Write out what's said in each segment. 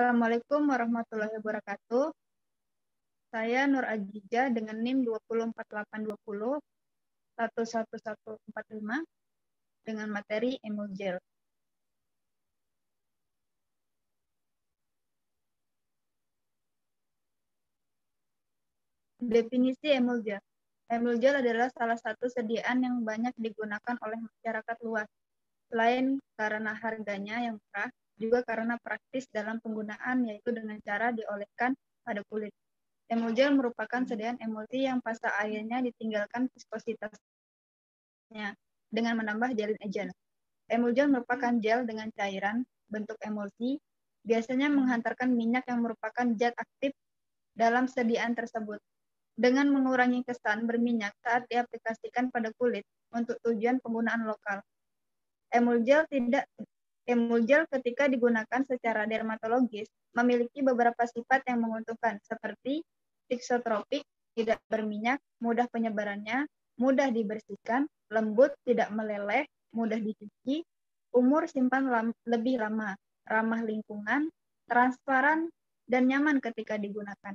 Assalamualaikum warahmatullahi wabarakatuh. Saya Nur Ajija dengan NIM 20482011145 dengan materi Emulgel. Definisi Emulgel. Emulgel adalah salah satu sediaan yang banyak digunakan oleh masyarakat luas. Selain karena harganya yang murah, juga karena praktis dalam penggunaan, yaitu dengan cara dioleskan pada kulit. Emulgel merupakan sediaan emulsi yang pasta airnya ditinggalkan viskositasnya dengan menambah gelin agent. Emulgel merupakan gel dengan cairan bentuk emulsi, biasanya menghantarkan minyak yang merupakan zat aktif dalam sediaan tersebut, dengan mengurangi kesan berminyak saat diaplikasikan pada kulit untuk tujuan penggunaan lokal. Emulgel ketika digunakan secara dermatologis memiliki beberapa sifat yang menguntungkan, seperti tiksotropik, tidak berminyak, mudah penyebarannya, mudah dibersihkan, lembut, tidak meleleh, mudah dicuci, umur simpan lebih lama, ramah lingkungan, transparan, dan nyaman ketika digunakan.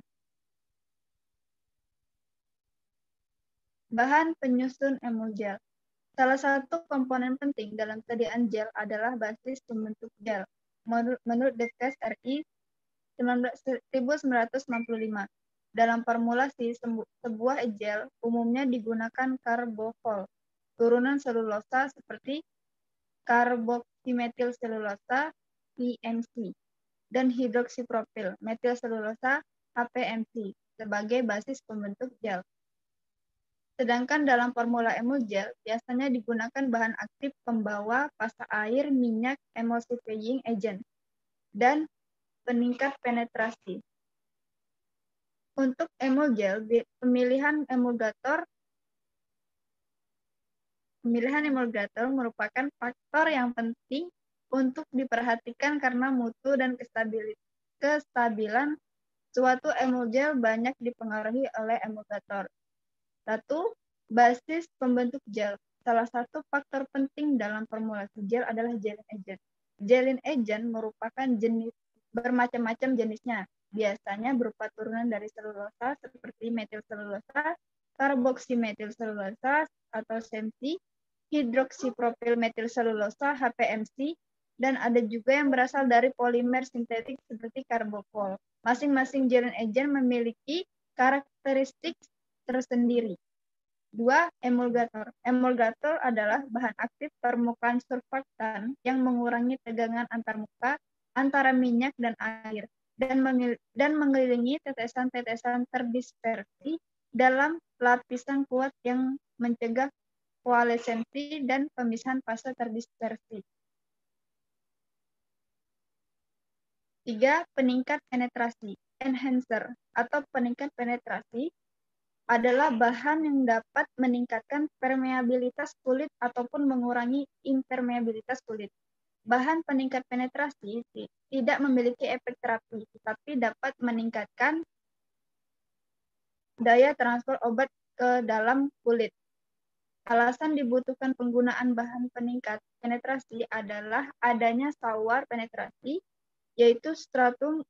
Bahan penyusun emulgel. Salah satu komponen penting dalam sediaan gel adalah basis pembentuk gel. Menurut Detkes RI 1995, dalam formulasi sebuah gel umumnya digunakan karbofol, turunan selulosa seperti karboksimetil selulosa (PMC) dan hidroksipropil metil selulosa (HPMC) sebagai basis pembentuk gel. Sedangkan dalam formula emulgel biasanya digunakan bahan aktif pembawa pasta air, minyak, emulsifying agent, dan peningkat penetrasi. Untuk emulgel, pemilihan emulgator merupakan faktor yang penting untuk diperhatikan karena mutu dan kestabilan suatu emulgel banyak dipengaruhi oleh emulgator. 1. Basis pembentuk gel. Salah satu faktor penting dalam formulasi gel adalah gelin agent. Gelin agent merupakan bermacam-macam jenisnya, biasanya berupa turunan dari selulosa seperti metil selulosa, karboksimetil selulosa atau SMC, hidroksipropil metil selulosa HPMC, dan ada juga yang berasal dari polimer sintetik seperti karbofol. Masing-masing gelin agent memiliki karakteristik tersendiri. 2. Emulgator. Emulgator adalah bahan aktif permukaan surfaktan yang mengurangi tegangan antarmuka antara minyak dan air dan mengelilingi tetesan-tetesan terdispersi dalam lapisan kuat yang mencegah koalesensi dan pemisahan fase terdispersi. 3. Peningkat penetrasi. Enhancer atau peningkat penetrasi adalah bahan yang dapat meningkatkan permeabilitas kulit ataupun mengurangi impermeabilitas kulit. Bahan peningkat penetrasi tidak memiliki efek terapi, tetapi dapat meningkatkan daya transfer obat ke dalam kulit. Alasan dibutuhkan penggunaan bahan peningkat penetrasi adalah adanya sawar penetrasi, yaitu stratum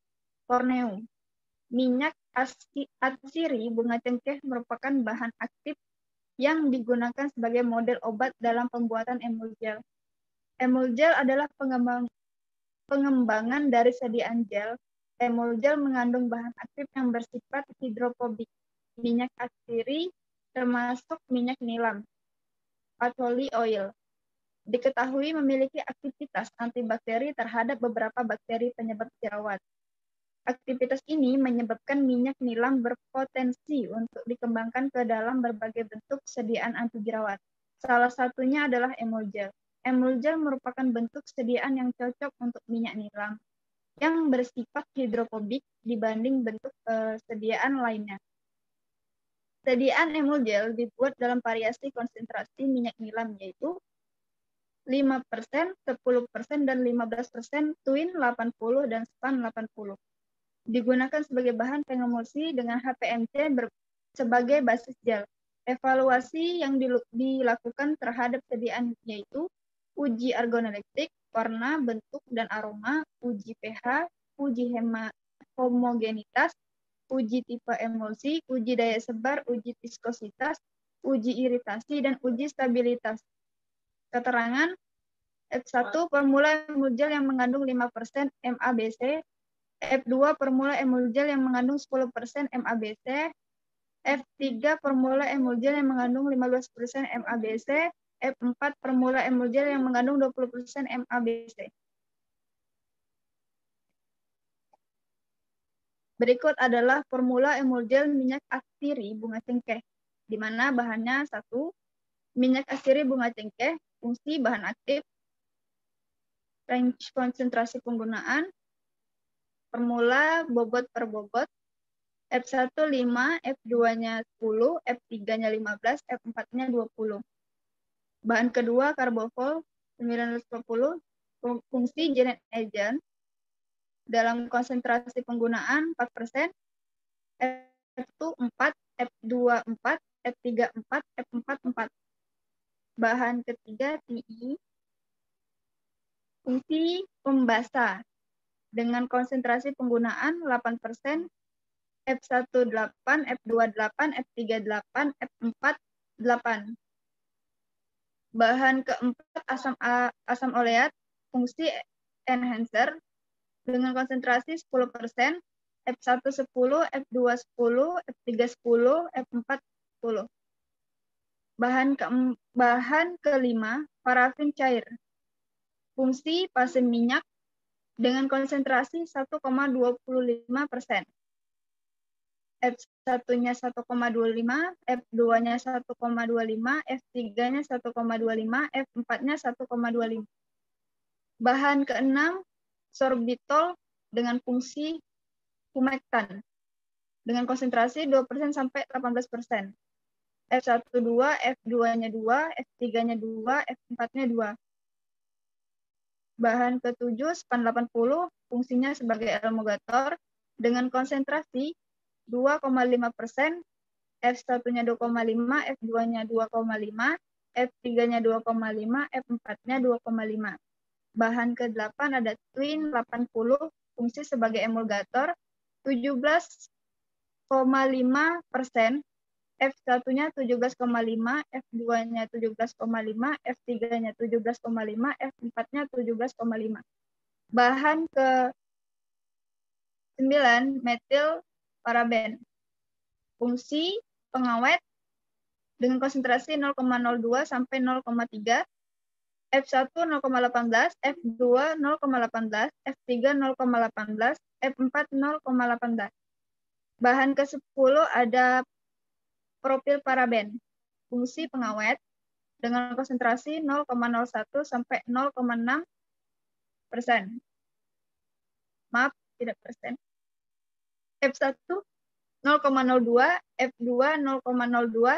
corneum. Minyak atsiri bunga cengkeh merupakan bahan aktif yang digunakan sebagai model obat dalam pembuatan emulgel. Emulgel adalah pengembangan dari sediaan gel. Emulgel mengandung bahan aktif yang bersifat hidrofobik. Minyak atsiri termasuk minyak nilam, patchouli oil, diketahui memiliki aktivitas antibakteri terhadap beberapa bakteri penyebab jerawat. Aktivitas ini menyebabkan minyak nilam berpotensi untuk dikembangkan ke dalam berbagai bentuk sediaan anti jerawat. Salah satunya adalah emulgel. Emulgel merupakan bentuk sediaan yang cocok untuk minyak nilam yang bersifat hidrofobik dibanding bentuk sediaan lainnya. Sediaan emulgel dibuat dalam variasi konsentrasi minyak nilam, yaitu 5%, 10%, dan 15%, twin 80, dan span 80. Digunakan sebagai bahan pengemulsi dengan HPMC sebagai basis gel. Evaluasi yang dilakukan terhadap sediaan yaitu uji organoleptik, warna, bentuk, dan aroma, uji pH, uji homogenitas, uji tipe emulsi, uji daya sebar, uji viskositas, uji iritasi, dan uji stabilitas. Keterangan F1 formula emulgel yang mengandung 5% MABC, F2 formula emulgel yang mengandung 10% MABC, F3 formula emulgel yang mengandung 15% MABC, F4 formula emulgel yang mengandung 20% MABC. Berikut adalah formula emulgel minyak astiri bunga cengkeh, di mana bahannya 1. Minyak astiri bunga cengkeh, fungsi bahan aktif, range konsentrasi penggunaan, formula bobot per bobot, F1 5, F2-nya 10, F3-nya 15, F4-nya 20. Bahan kedua karbofol 940, fungsi Jenet agent, dalam konsentrasi penggunaan 4%, F1 4, F2 4, F3 4, F4 4. Bahan ketiga TI, fungsi pembasa dengan konsentrasi penggunaan 8%, F1 8, F2 8, F3 8, F4 8. Bahan keempat asam oleat, fungsi enhancer dengan konsentrasi 10%, F1 10, F2 10, F3 10, F4 10. Bahan kelima, parafin cair. Fungsi fase minyak dengan konsentrasi 1,25%. F1-nya 1,25, F2-nya 1,25, F3-nya 1,25, F4-nya 1,25. Bahan keenam, sorbitol dengan fungsi humektan dengan konsentrasi 2% sampai 18%. F1 2, F2-nya 2, F3-nya 2, F4-nya 2. Bahan ketujuh, span 80, fungsinya sebagai emulgator dengan konsentrasi 2,5%, F1-nya 2,5, F2-nya 2,5, F3-nya 2,5, F4-nya 2,5. Bahan ke-8 ada twin 80, fungsi sebagai emulgator 17,5%, F1-nya 17,5, F2-nya 17,5, F3-nya 17,5, F4-nya 17,5. Bahan ke-9 metil paraben, fungsi pengawet dengan konsentrasi 0,02 sampai 0,3, F1 0,18, F2 0,18, F3 0,18, F4 0,18. Bahan ke-10 ada propil paraben, fungsi pengawet dengan konsentrasi 0,01 sampai 0,6%. Maaf, tidak persen. F1 0,02, F2 0,02,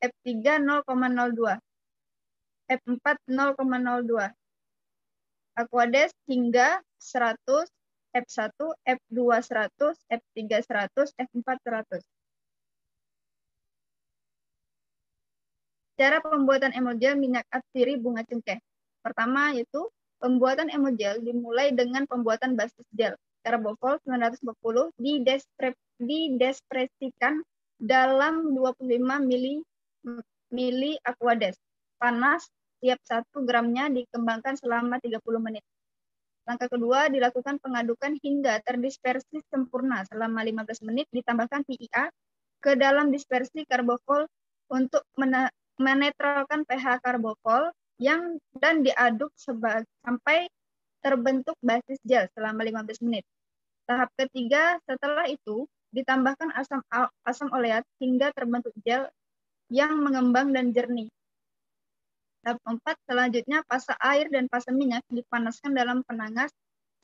F3 0,02. F4 0,02. Aquades hingga 100, F1, F2 100, F3 100, F4 100. Cara pembuatan emulgel minyak astiri bunga cengkeh. Pertama yaitu pembuatan emulgel dimulai dengan pembuatan basis gel. Karbofol 940 didespresikan dalam 25 mili aquades. Panas, tiap 1 gramnya dikembangkan selama 30 menit. Langkah kedua, dilakukan pengadukan hingga terdispersi sempurna selama 15 menit, ditambahkan PIA ke dalam dispersi karbofol untuk menetralkan pH karbofol dan diaduk sampai terbentuk basis gel selama 15 menit. Tahap ketiga, setelah itu ditambahkan asam oleat hingga terbentuk gel yang mengembang dan jernih. Tahap 4, selanjutnya fase air dan fase minyak dipanaskan dalam penangas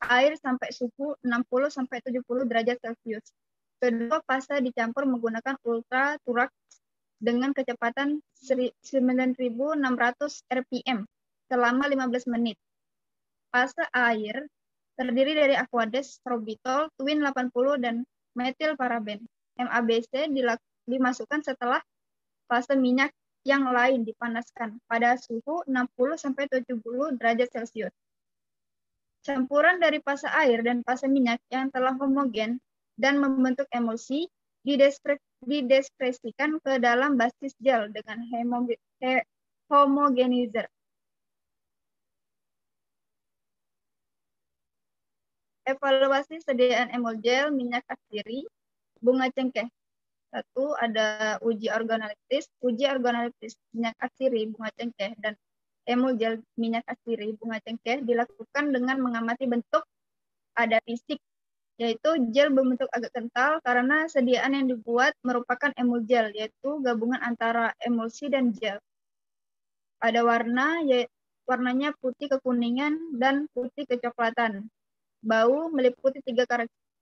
air sampai suhu 60-70 derajat Celcius. Kedua fase dicampur menggunakan ultra turaks dengan kecepatan 9.600 rpm selama 15 menit. Fase air terdiri dari aquades, sorbitol, twin 80, dan metil paraben. MABC dimasukkan setelah fase minyak yang lain dipanaskan pada suhu 60-70 derajat Celcius. Campuran dari fase air dan fase minyak yang telah homogen dan membentuk emulsi dideskripsikan ke dalam basis gel dengan homogenizer. Evaluasi sediaan emulgel minyak atsiri bunga cengkeh. 1. Ada uji organoleptis. Uji organoleptis minyak atsiri bunga cengkeh dan emulgel minyak atsiri bunga cengkeh dilakukan dengan mengamati bentuk ada fisik, yaitu gel berbentuk agak kental karena sediaan yang dibuat merupakan emulgel, yaitu gabungan antara emulsi dan gel. Ada warnanya putih kekuningan dan putih kecoklatan. Bau meliputi 3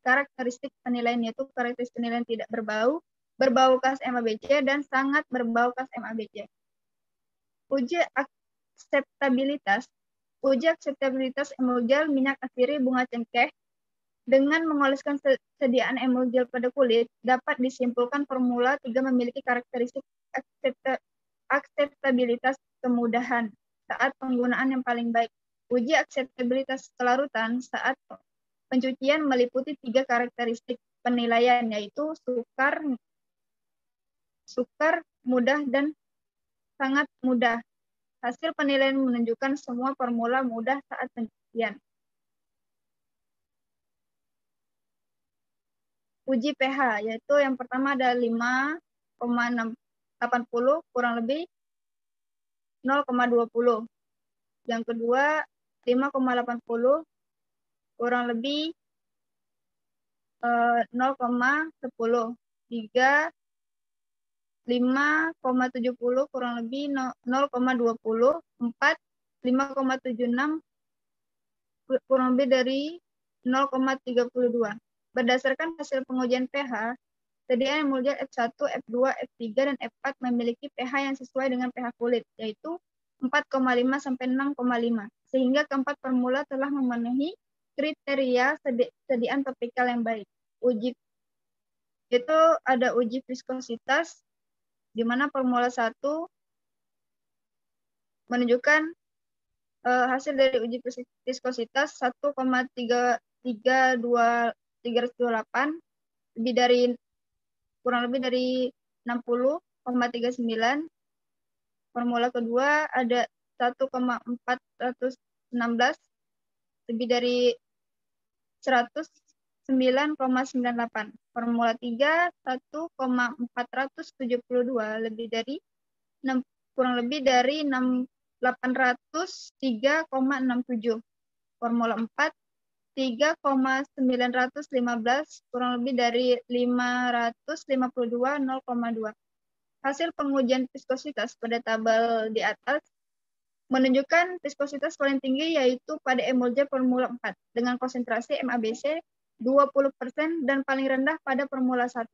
karakteristik penilaian, yaitu karakteristik penilaian tidak berbau, berbau khas MABC, dan sangat berbau khas MABC. Uji akseptabilitas. Uji akseptabilitas emulgel minyak atsiri bunga cengkeh dengan mengoleskan sediaan emulgel pada kulit dapat disimpulkan formula 3 memiliki karakteristik akseptabilitas kemudahan saat penggunaan yang paling baik. Uji akseptabilitas kelarutan saat pencucian meliputi 3 karakteristik penilaian, yaitu sukar, mudah, dan sangat mudah. Hasil penilaian menunjukkan semua formula mudah saat pencucian. Uji pH, yaitu yang pertama ada 5,80 kurang lebih 0,20. Yang kedua 5,80 kurang lebih 0,10. 3, 5,70 kurang lebih 0,20. 4, 5,76 kurang lebih dari 0,32. Berdasarkan hasil pengujian pH, sediaan emulgel F1, F2, F3, dan F4 memiliki pH yang sesuai dengan pH kulit, yaitu 4,5 sampai 6,5. Sehingga keempat formula telah memenuhi kriteria sediaan topikal yang baik. Uji itu ada uji viskositas, di mana formula 1 menunjukkan hasil dari uji viskositas 1,328 kurang lebih dari 60,39. Formula kedua ada 1,416 lebih dari 109,98. Formula 3 1,472 lebih dari kurang lebih dari 803,67. Formula 4 3,915 kurang lebih dari 552,0,2. Hasil pengujian viskositas pada tabel di atas menunjukkan viskositas paling tinggi yaitu pada emulgel formula 4 dengan konsentrasi MABC 20% dan paling rendah pada formula 1.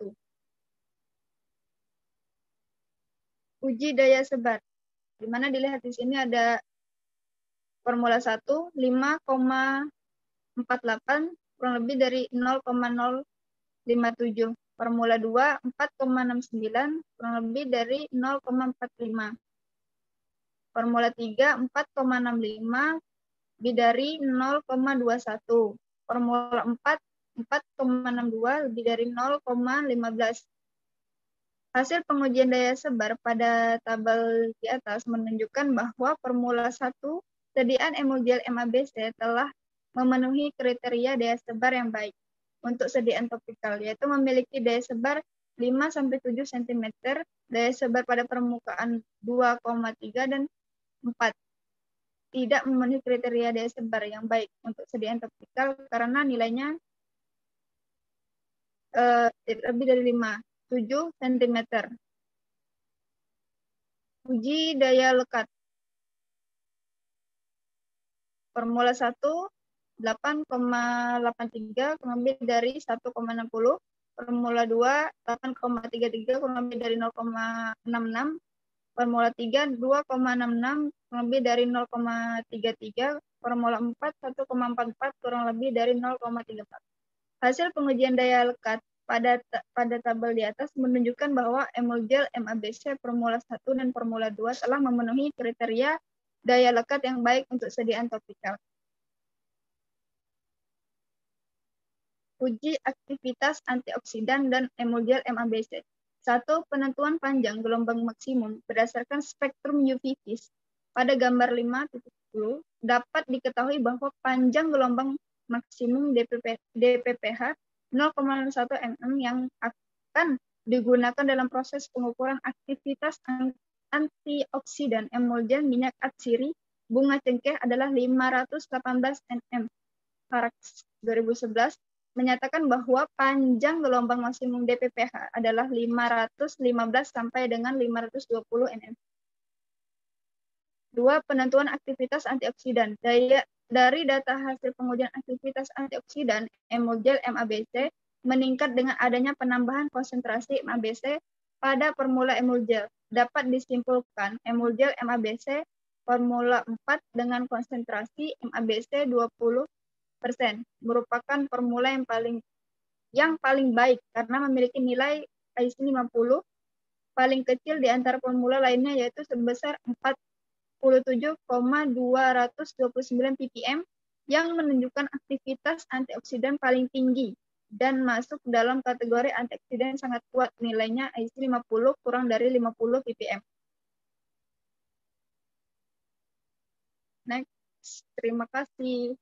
Uji daya sebar, di mana dilihat di sini ada formula 1 5,48 kurang lebih dari 0,057. Formula 2 4,69 kurang lebih dari 0,45. Formula 3 4,65 lebih dari 0,21. Formula 4 4,62 lebih dari 0,15. Hasil pengujian daya sebar pada tabel di atas menunjukkan bahwa formula 1 sediaan emulgel MABC telah memenuhi kriteria daya sebar yang baik untuk sediaan topikal, yaitu memiliki daya sebar 5-7 cm, daya sebar pada permukaan 2,3 dan 4. Tidak memenuhi kriteria daya sebar yang baik untuk sediaan topikal karena nilainya lebih dari 7 cm. Uji daya lekat. Formula 1 8,83 kurang lebih dari 1,60. Formula 2 8,33 kurang lebih dari 0,66. Formula 3 2,66 kurang lebih dari 0,33. Formula 4 1,44 kurang lebih dari 0,34. Hasil pengujian daya lekat pada tabel di atas menunjukkan bahwa emulgel MABC formula 1 dan formula 2 telah memenuhi kriteria daya lekat yang baik untuk sediaan topikal. Uji aktivitas antioksidan dan emulgel MABC. 1. Penentuan panjang gelombang maksimum berdasarkan spektrum UV vis. Pada gambar 5.10 dapat diketahui bahwa panjang gelombang maksimum DPPH 0,1 mm yang akan digunakan dalam proses pengukuran aktivitas antioksidan emulgen minyak atsiri bunga cengkeh adalah 518 nm. Paraks 2011 menyatakan bahwa panjang gelombang maksimum DPPH adalah 515 sampai dengan 520 nm. 2. Penentuan aktivitas antioksidan. Dari data hasil pengujian aktivitas antioksidan, emulgel MABC meningkat dengan adanya penambahan konsentrasi MABC pada formula emulgel. Dapat disimpulkan emulgel MABC formula 4 dengan konsentrasi MABC 20% merupakan formula yang paling baik karena memiliki nilai IC50 paling kecil di antara formula lainnya, yaitu sebesar 47,229 ppm yang menunjukkan aktivitas antioksidan paling tinggi dan masuk dalam kategori antioksidan sangat kuat, nilainya IC50 kurang dari 50 ppm. Next, terima kasih.